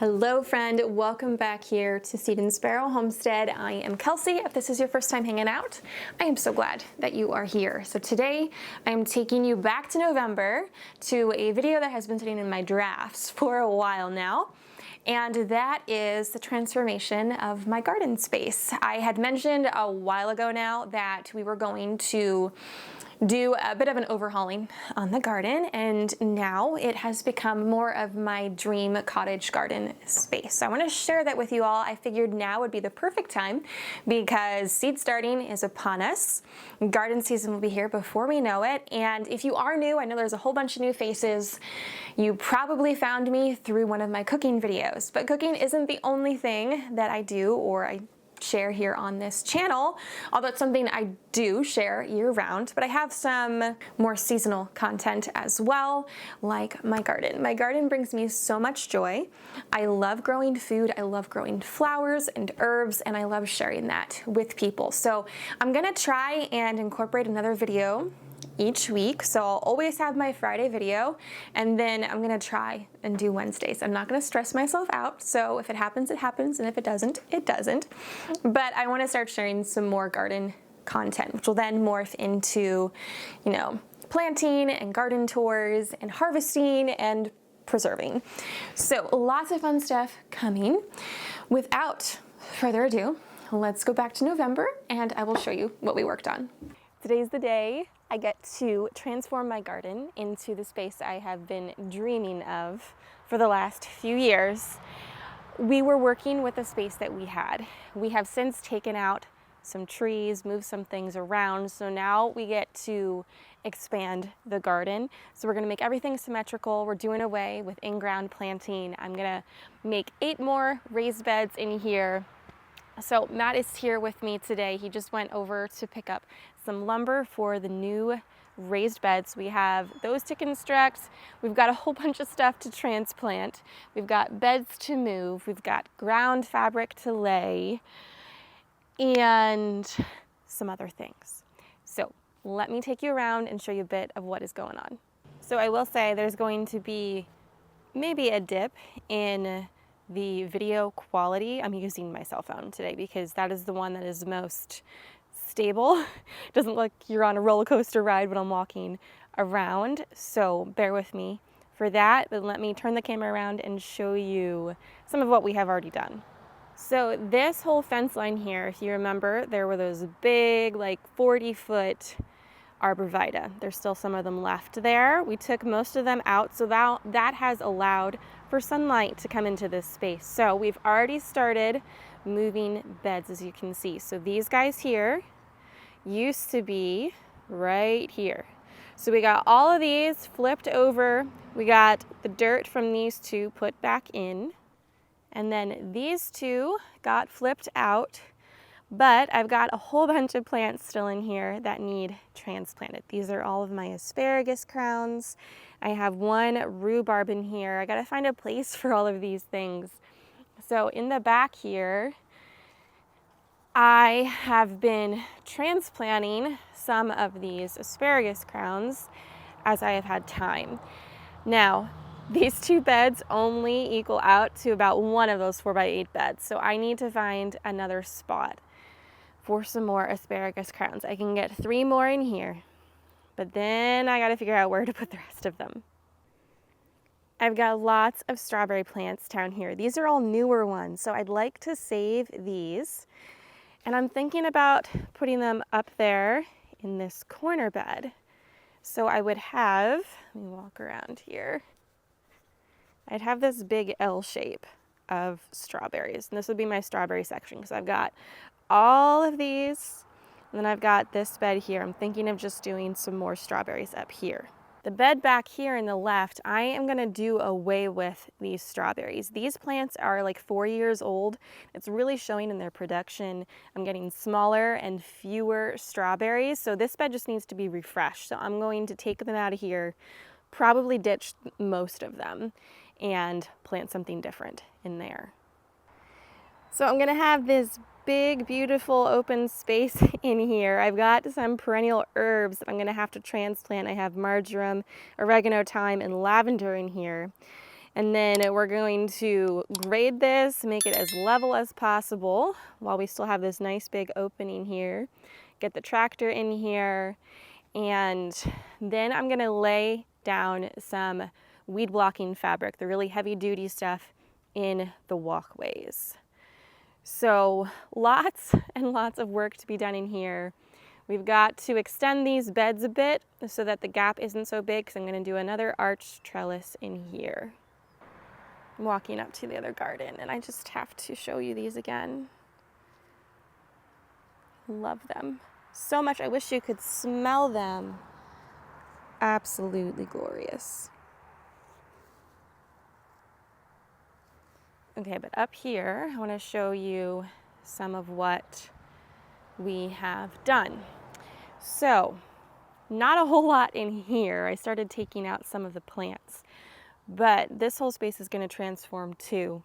Hello friend, welcome back here to Seed and Sparrow Homestead. I am Kelsey. If this is your first time hanging out, I am so glad that you are here. So today I am taking you back to November to a video that has been sitting in my drafts for a while now. And that is the transformation of my garden space. I had mentioned a while ago now that we were going to do a bit of an overhauling on the garden, and now it has become more of my dream cottage garden space. So I want to share that with you all. I figured now would be the perfect time because seed starting is upon us. Garden season will be here before we know it. And if you are new, I know there's a whole bunch of new faces. You probably found me through one of my cooking videos, but cooking isn't the only thing that I do or I share here on this channel, although it's something I do share year-round, but I have some more seasonal content as well, like my garden. My garden brings me so much joy. I love growing food, I love growing flowers and herbs, and I love sharing that with people. So I'm gonna try and incorporate another video each week. So I'll always have my Friday video, and then I'm gonna try and do Wednesdays. I'm not gonna stress myself out. So if it happens, it happens. And if it doesn't, it doesn't. But I wanna start sharing some more garden content, which will then morph into, planting and garden tours and harvesting and preserving. So lots of fun stuff coming. Without further ado, let's go back to November and I will show you what we worked on. Today's the day I get to transform my garden into the space I have been dreaming of for the last few years. We were working with the space that we had. We have since taken out some trees, moved some things around, so now we get to expand the garden. So we're gonna make everything symmetrical. We're doing away with in-ground planting. I'm gonna make 8 more raised beds in here. So Matt is here with me today. He just went over to pick up some lumber for the new raised beds. We have those to construct. We've got a whole bunch of stuff to transplant. We've got beds to move. We've got ground fabric to lay and some other things. So let me take you around and show you a bit of what is going on. So I will say there's going to be maybe a dip in the video quality. I'm using my cell phone today because that is the one that is most stable. It doesn't look like you're on a roller coaster ride when I'm walking around, so bear with me for that, but let me turn the camera around and show you some of what we have already done. So this whole fence line here, if you remember, there were those big, like 40-foot arborvitae. There's still some of them left there. We took most of them out, so that has allowed for sunlight to come into this space. So we've already started moving beds, as you can see. So these guys here used to be right here. So we got all of these flipped over. We got the dirt from these two put back in. And then these two got flipped out. But I've got a whole bunch of plants still in here that need transplanted. These are all of my asparagus crowns. I have one rhubarb in here. I gotta find a place for all of these things. So in the back here, I have been transplanting some of these asparagus crowns as I have had time. Now, these 2 beds only equal out to about one of those 4x8 beds. So I need to find another spot for some more asparagus crowns. I can get 3 more in here, but then I gotta figure out where to put the rest of them. I've got lots of strawberry plants down here. These are all newer ones, so I'd like to save these. And I'm thinking about putting them up there in this corner bed. So I would have, let me walk around here. I'd have this big L shape of strawberries, and this would be my strawberry section because I've got all of these, and then I've got this bed here. I'm thinking of just doing some more strawberries up here. The bed back here in the left, I am gonna do away with these strawberries. These plants are like 4 years old. It's really showing in their production. I'm getting smaller and fewer strawberries, so this bed just needs to be refreshed. So I'm going to take them out of here, probably ditch most of them, and plant something different in there. So I'm gonna have this big, beautiful open space in here. I've got some perennial herbs that I'm gonna have to transplant. I have marjoram, oregano, thyme, and lavender in here. And then we're going to grade this, make it as level as possible while we still have this nice big opening here. Get the tractor in here, and then I'm gonna lay down some weed blocking fabric, the really heavy duty stuff, in the walkways. So lots and lots of work to be done in here. We've got to extend these beds a bit so that the gap isn't so big, because I'm gonna do another arched trellis in here. I'm walking up to the other garden, and I just have to show you these again. Love them so much. I wish you could smell them. Absolutely glorious. Okay, but up here, I want to show you some of what we have done. So, not a whole lot in here. I started taking out some of the plants, but this whole space is going to transform too.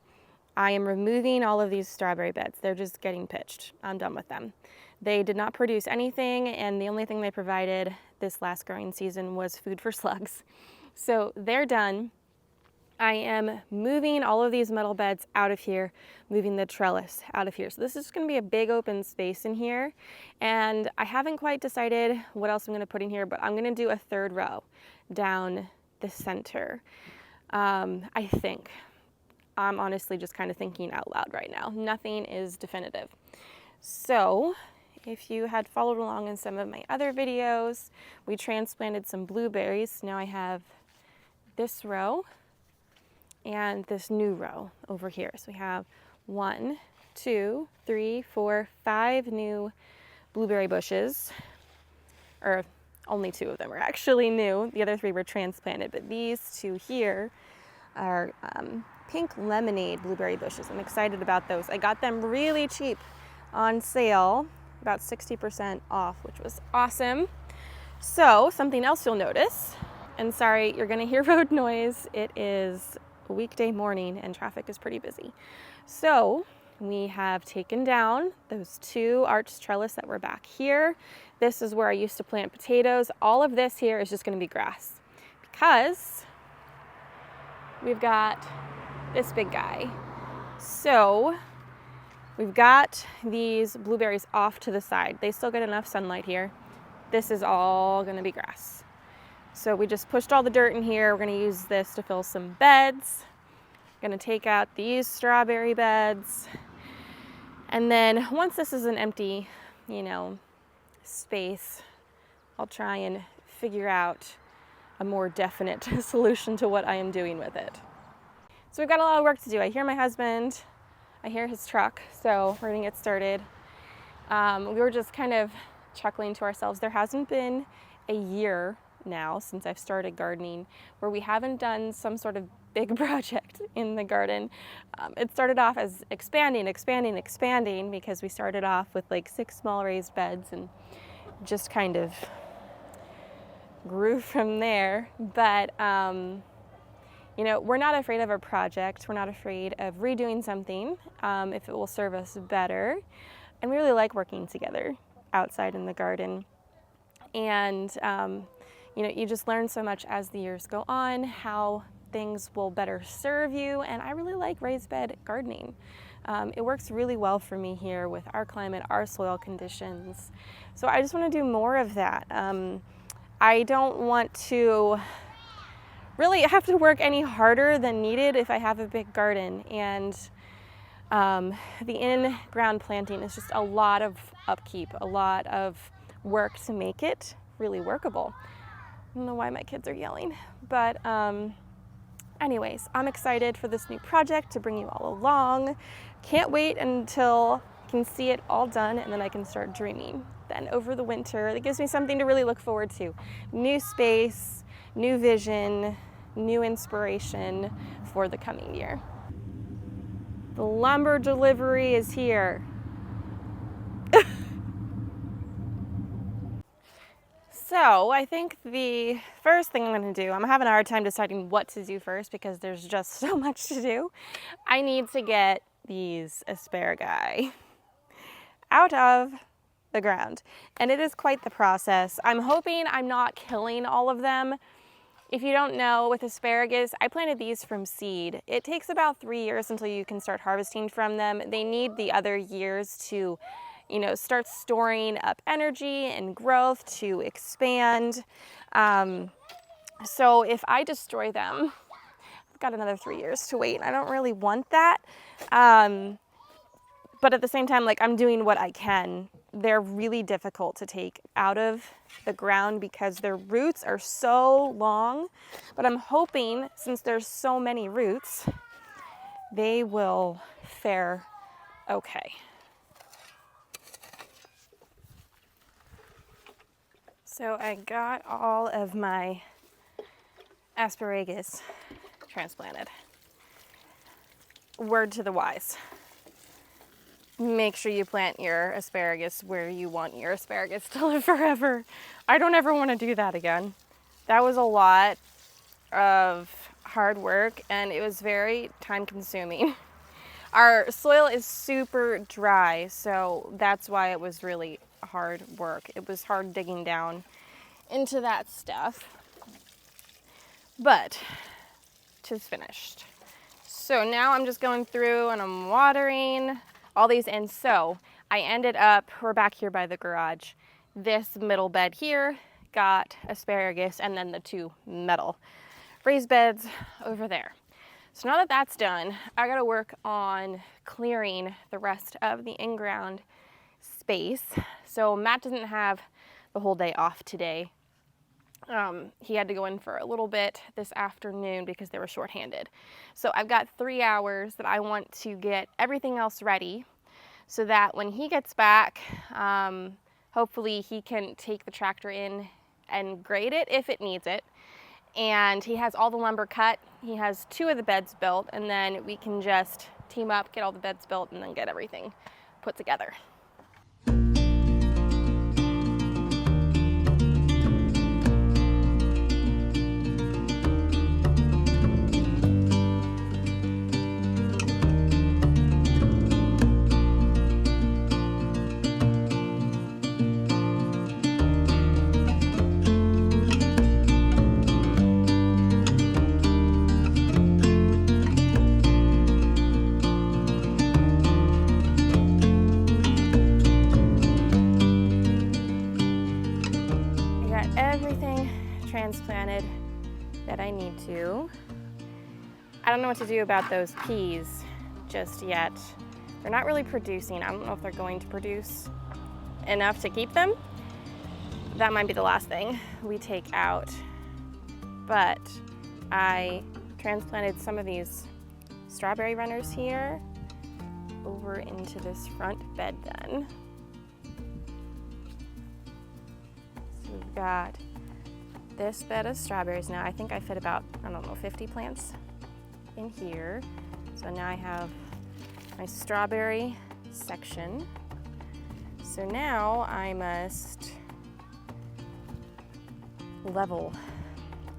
I am removing all of these strawberry beds. They're just getting pitched. I'm done with them. They did not produce anything, and the only thing they provided this last growing season was food for slugs. So they're done. I am moving all of these metal beds out of here, moving the trellis out of here. So this is going to be a big open space in here, and I haven't quite decided what else I'm going to put in here, but I'm going to do a third row down the center. I think. I'm honestly just kind of thinking out loud right now. Nothing is definitive. So if you had followed along in some of my other videos, we transplanted some blueberries. Now I have this row and this new row over here. So we have 1, 2, 3, 4, 5 new blueberry bushes, or only 2 of them are actually new. The other 3 were transplanted, but these 2 here are pink lemonade blueberry bushes. I'm excited about those. I got them really cheap on sale, about 60% off, which was awesome. So something else you'll notice, and sorry, you're gonna hear road noise. It is a weekday morning and traffic is pretty busy. So we have taken down those 2 arched trellis that were back here. This is where I used to plant potatoes. All of this here is just gonna be grass, because we've got this big guy. So we've got these blueberries off to the side. They still get enough sunlight here. This is all gonna be grass. So we just pushed all the dirt in here. We're gonna use this to fill some beds. Gonna take out these strawberry beds. And then once this is an empty, space, I'll try and figure out a more definite solution to what I am doing with it. So we've got a lot of work to do. I hear my husband, I hear his truck, so we're gonna get started. We were just kind of chuckling to ourselves. There hasn't been a year now since I've started gardening where we haven't done some sort of big project in the garden. It started off as expanding, because we started off with like 6 small raised beds and just kind of grew from there. But we're not afraid of a project. We're not afraid of redoing something if it will serve us better. And we really like working together outside in the garden. And, you just learn so much as the years go on, how things will better serve you. And I really like raised bed gardening. It works really well for me here with our climate, our soil conditions. So I just want to do more of that. I don't want to really have to work any harder than needed if I have a big garden. And the in-ground planting is just a lot of upkeep, a lot of work to make it really workable. I don't know why my kids are yelling, but anyways, I'm excited for this new project to bring you all along. Can't wait until I can see it all done, and then I can start dreaming. Then over the winter, it gives me something to really look forward to. New space, new vision, new inspiration for the coming year. The lumber delivery is here. So I think the first thing I'm going to do, I'm having a hard time deciding what to do first because there's just so much to do. I need to get these asparagus out of the ground, and it is quite the process. I'm hoping I'm not killing all of them. If you don't know, with asparagus, I planted these from seed. It takes about 3 years until you can start harvesting from them. They need the other years to, you know, start storing up energy and growth to expand. So if I destroy them, I've got another 3 years to wait. I don't really want that. But at the same time, like, I'm doing what I can. They're really difficult to take out of the ground because their roots are so long. But I'm hoping, since there's so many roots, they will fare okay. So I got all of my asparagus transplanted. Word to the wise. Make sure you plant your asparagus where you want your asparagus to live forever. I don't ever want to do that again. That was a lot of hard work and it was very time consuming. Our soil is super dry, so that's why it was really hard work. It was hard digging down into that stuff, but it's finished. So now I'm just going through and I'm watering all these in. So I ended up, we're back here by the garage. This middle bed here got asparagus and then the 2 metal raised beds over there. So now that that's done, I gotta work on clearing the rest of the in-ground space. So Matt doesn't have the whole day off today. He had to go in for a little bit this afternoon because they were shorthanded. So I've got 3 hours that I want to get everything else ready so that when he gets back, hopefully he can take the tractor in and grade it if it needs it. And he has all the lumber cut. He has 2 of the beds built, and then we can just team up, get all the beds built, and then get everything put together. Transplanted that I need to. I don't know what to do about those peas just yet. They're not really producing. I don't know if they're going to produce enough to keep them. That might be the last thing we take out. But I transplanted some of these strawberry runners here over into this front bed then. So we've got this bed of strawberries now. I think I fit about, I don't know, 50 plants in here. So now I have my strawberry section. So now I must level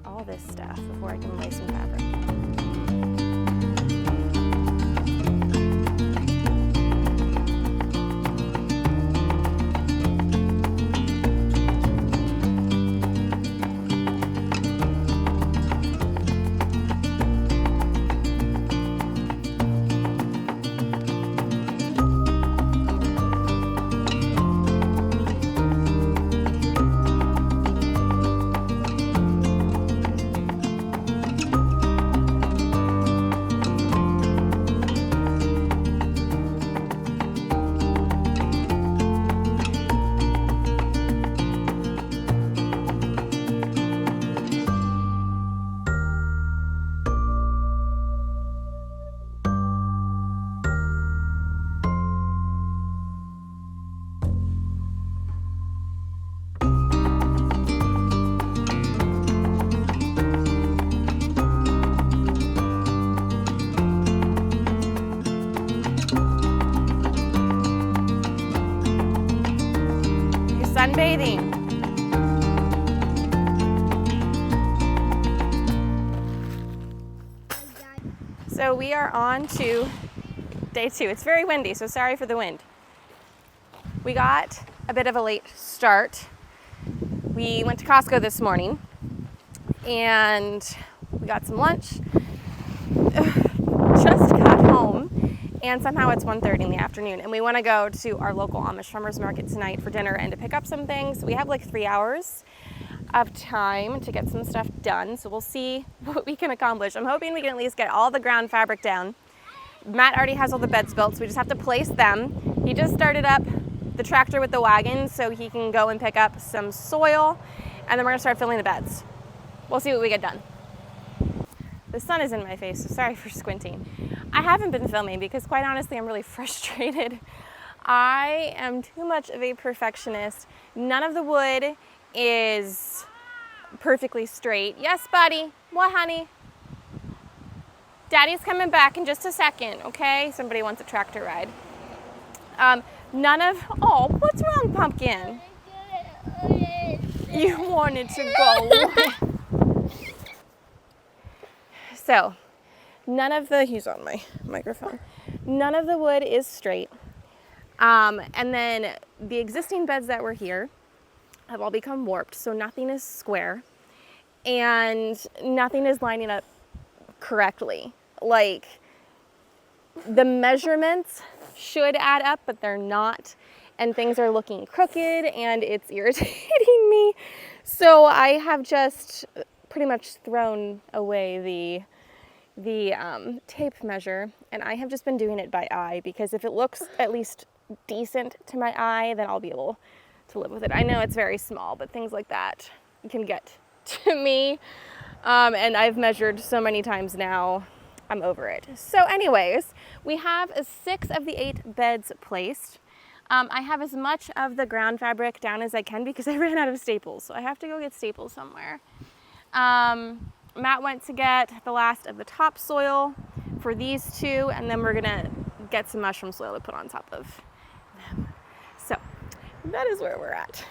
all this stuff before I can lay some fabric. Sunbathing. So we are on to day 2. It's very windy, so sorry for the wind. We got a bit of a late start. We went to Costco this morning and we got some lunch. Just got home, and somehow it's 1:30 in the afternoon, and we want to go to our local Amish farmers market tonight for dinner and to pick up some things. We have like 3 hours of time to get some stuff done, so we'll see what we can accomplish. I'm hoping we can at least get all the ground fabric down. Matt already has all the beds built, so we just have to place them. He just started up the tractor with the wagon so he can go and pick up some soil, and then we're gonna start filling the beds. We'll see what we get done. The sun is in my face, so sorry for squinting. I haven't been filming because quite honestly, I'm really frustrated. I am too much of a perfectionist. None of the wood is perfectly straight. Yes, buddy. What, honey? Daddy's coming back in just a second, okay? Somebody wants a tractor ride. Oh, what's wrong, Pumpkin? You wanted to go. So, he's on my microphone. None of the wood is straight. And then the existing beds that were here have all become warped, so nothing is square and nothing is lining up correctly. Like, the measurements should add up, but they're not, and things are looking crooked and it's irritating me. So I have just pretty much thrown away the tape measure, and I have just been doing it by eye, because if it looks at least decent to my eye, then I'll be able to live with it. I know it's very small, but things like that can get to me, and I've measured so many times now, I'm over it. So anyways, we have 6 of the 8 beds placed. I have as much of the ground fabric down as I can because I ran out of staples, so I have to go get staples somewhere. Matt went to get the last of the topsoil for these 2, and then we're gonna get some mushroom soil to put on top of them. So that is where we're at.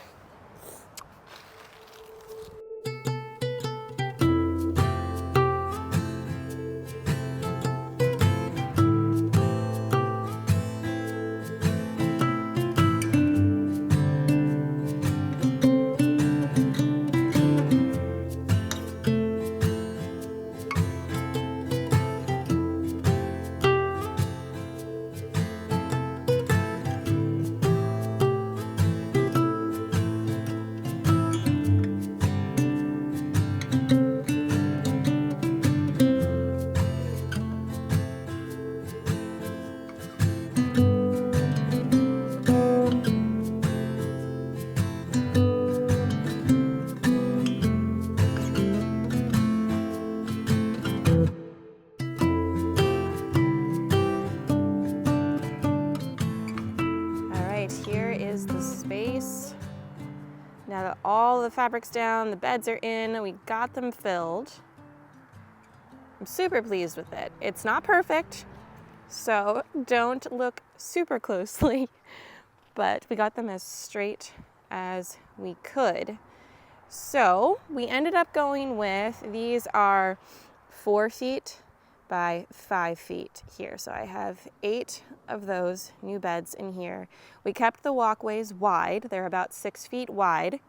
Here is the space. Now that all the fabric's down, the beds are in, we got them filled. I'm super pleased with it. It's not perfect, so don't look super closely, but we got them as straight as we could. So we ended up going with, these are 4 feet by 5 feet here. So I have 8 of those new beds in here. We kept the walkways wide. They're about 6 feet wide.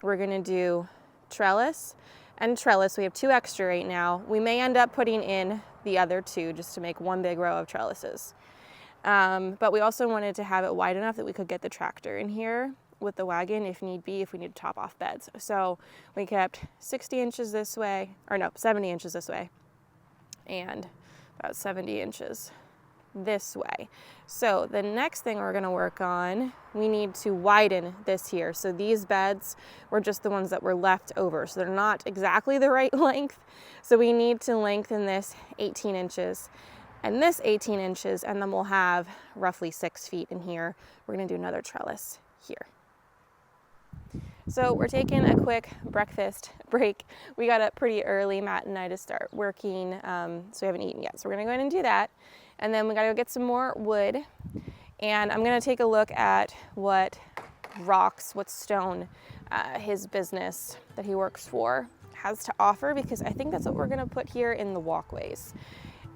We're gonna do trellis and trellis. We have 2 extra right now. We may end up putting in the other 2 just to make one big row of trellises. But we also wanted to have it wide enough that we could get the tractor in here with the wagon if need be, if we need to top off beds. So we kept 60 inches this way, or no, 70 inches this way, and about 70 inches this way. So the next thing we're gonna work on, we need to widen this here. So these beds were just the ones that were left over. So they're not exactly the right length. So we need to lengthen this 18 inches and this 18 inches, and then we'll have roughly 6 feet in here. We're gonna do another trellis here. So we're taking a quick breakfast break. We got up pretty early, Matt and I, to start working, so we haven't eaten yet. So we're gonna go ahead and do that. And then we gotta go get some more wood. And I'm gonna take a look at what rocks, what stone his business that he works for has to offer, because I think that's what we're gonna put here in the walkways.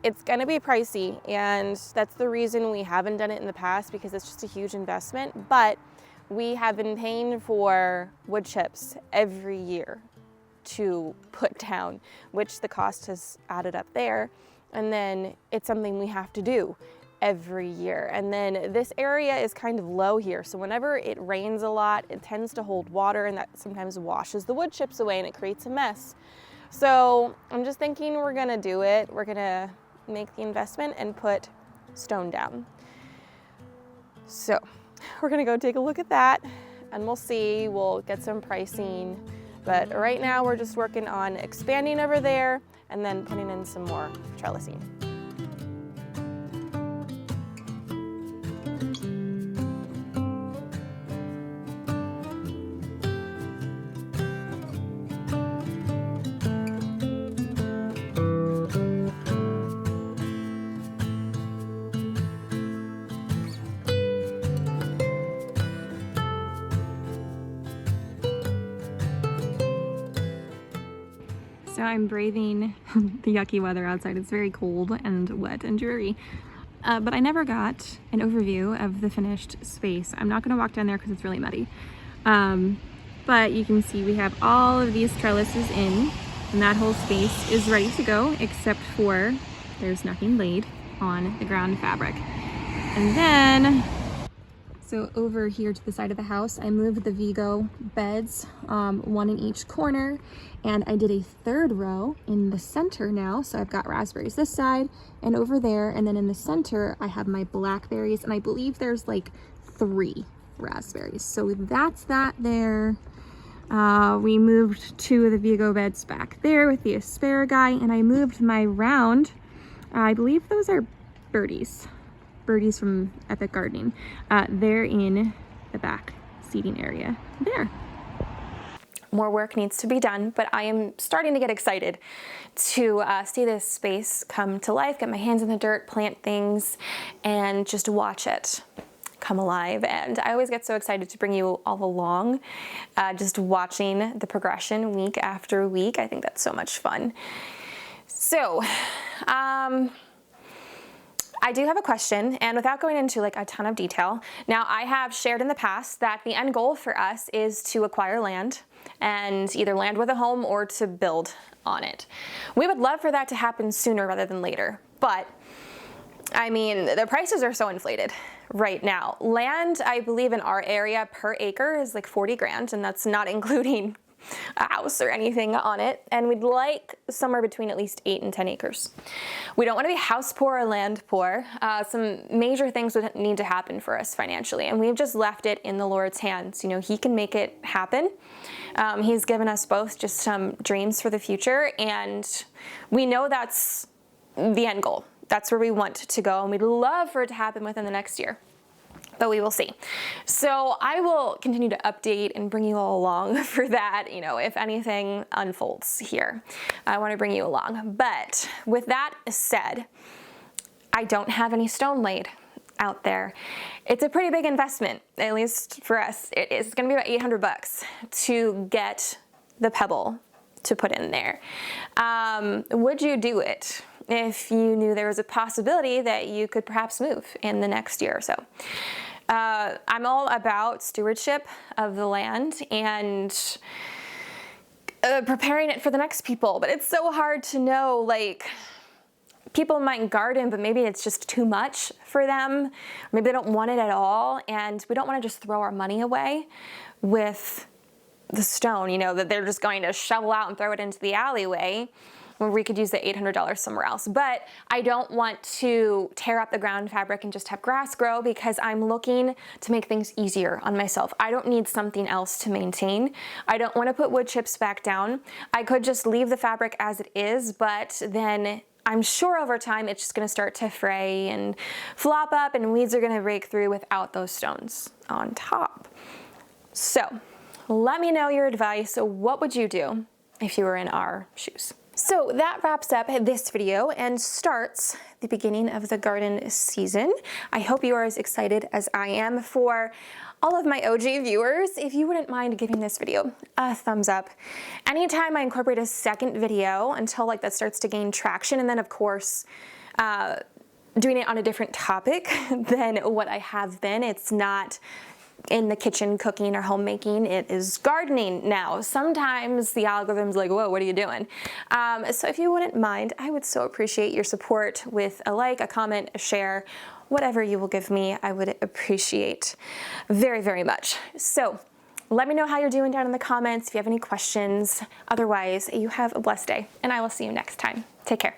It's gonna be pricey, and that's the reason we haven't done it in the past, because it's just a huge investment. But we have been paying for wood chips every year to put down, which the cost has added up there. And then it's something we have to do every year. And then this area is kind of low here, so whenever it rains a lot, it tends to hold water, and that sometimes washes the wood chips away and it creates a mess. So I'm just thinking we're gonna do it. We're gonna make the investment and put stone down. So we're gonna go take a look at that and we'll see, we'll get some pricing. But right now we're just working on expanding over there and then putting in some more trellising. So I'm braving the yucky weather outside. It's very cold and wet and dreary. But I never got an overview of the finished space. I'm not going to walk down there because it's really muddy. But you can see we have all of these trellises in, and that whole space is ready to go, except for there's nothing laid on the ground fabric. And then, so over here to the side of the house, I moved the Vigo beds, one in each corner, and I did a third row in the center now. So I've got raspberries this side and over there, and then in the center I have my blackberries, and I believe there's like 3 raspberries. So that's that there. We moved 2 of the Vigo beds back there with the asparagus, and I moved my round, I believe those are birdies from Epic Gardening. They're in the back seating area there. More work needs to be done, but I am starting to get excited to see this space come to life, get my hands in the dirt, plant things, and just watch it come alive. And I always get so excited to bring you all along, just watching the progression week after week. I think that's so much fun. So, I do have a question, and without going into like a ton of detail, now I have shared in the past that the end goal for us is to acquire land and either land with a home or to build on it. We would love for that to happen sooner rather than later, but I mean, the prices are so inflated right now. Land, I believe in our area per acre is like 40 grand, and that's not including a house or anything on it, and we'd like somewhere between at least 8 and 10 acres. We don't want to be house poor or land poor. Some major things would need to happen for us financially, and we've just left it in the Lord's hands. You know, He can make it happen. He's given us both just some dreams for the future, and we know that's the end goal. That's where we want to go, and we'd love for it to happen within the next year. But we will see. So I will continue to update and bring you all along for that, you know, if anything unfolds here. I want to bring you along. But with that said, I don't have any stone laid out there. It's a pretty big investment, at least for us. It's going to be about 800 bucks to get the pebble to put in there. Would you do it if you knew there was a possibility that you could perhaps move in the next year or so? I'm all about stewardship of the land and preparing it for the next people, but it's so hard to know, like, people might garden, but maybe it's just too much for them. Maybe they don't want it at all, and we don't want to just throw our money away with the stone, you know, that they're just going to shovel out and throw it into the alleyway, where we could use the $800 somewhere else. But I don't want to tear up the ground fabric and just have grass grow, because I'm looking to make things easier on myself. I don't need something else to maintain. I don't want to put wood chips back down. I could just leave the fabric as it is, but then I'm sure over time it's just going to start to fray and flop up, and weeds are going to break through without those stones on top. So let me know your advice. What would you do if you were in our shoes? So that wraps up this video and starts the beginning of the garden season. I hope you are as excited as I am. For all of my OG viewers, if you wouldn't mind giving this video a thumbs up. Anytime I incorporate a second video until like that starts to gain traction, and then of course, doing it on a different topic than what I have been. It's not in the kitchen cooking or homemaking. It is gardening now. Sometimes the algorithm's like, whoa, what are you doing? So if you wouldn't mind, I would so appreciate your support with a like, a comment, a share, whatever you will give me, I would appreciate very, very much. So let me know how you're doing down in the comments if you have any questions. Otherwise, you have a blessed day, and I will see you next time. Take care.